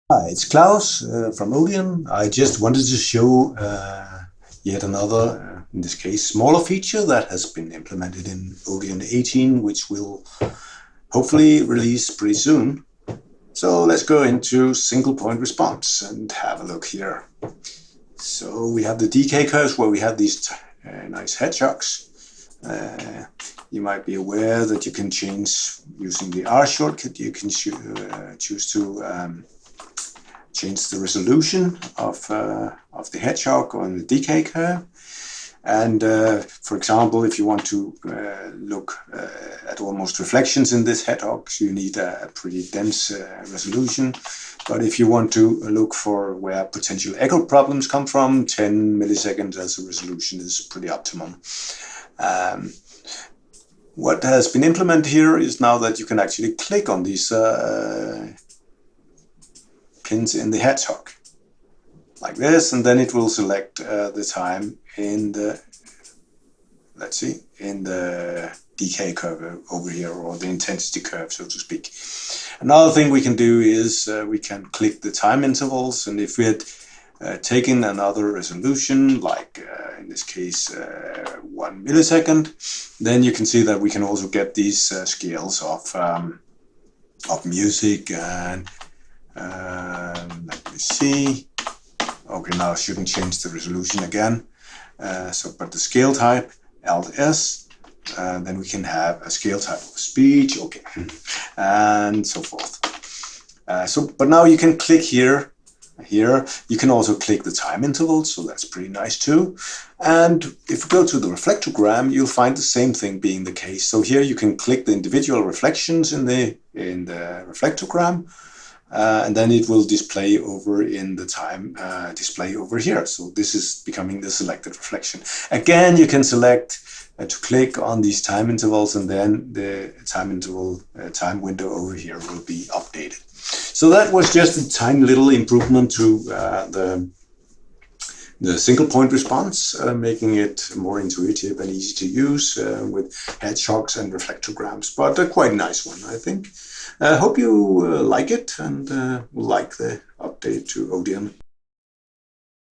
Hi, it's Klaus from Odeon. I just wanted to show yet another, in this case, smaller feature that has been implemented in Odeon 18, which will hopefully release pretty soon. So let's go into single point response and have a look here. So we have the decay curves where we have these nice hedgehogs. You might be aware that you can change using the R shortcut. You can choose to change the resolution of the hedgehog on the decay curve. And for example, if you want to look at almost reflections in this hedgehog, you need a pretty dense resolution. But if you want to look for where potential echo problems come from, 10 milliseconds as a resolution is pretty optimum. What has been implemented here is now that you can actually click on these pins in the hedgehog like this, and then it will select the time in the, let's see, in the decay curve over here, or the intensity curve, so to speak. Another thing we can do is we can click the time intervals, and if we had taken another resolution, like in this case 1 millisecond, then you can see that we can also get these scales of music. And let me see. Okay, now I shouldn't change the resolution again. But the scale type, Alt-S, then we can have a scale type of speech, okay, and so forth. But now you can click here. You can also click the time interval, so that's pretty nice too. And if you go to the reflectogram, you'll find the same thing being the case. So here you can click the individual reflections in the reflectogram, and then it will display over in the time display over here. So this is becoming the selected reflection. Again, you can select to click on these time intervals, and then the time interval time window over here will be updated. So that was just a tiny little improvement to the single point response, making it more intuitive and easy to use with hedgehogs and reflectograms, but a quite nice one, I think. I hope you like it and will like the update to Odeon.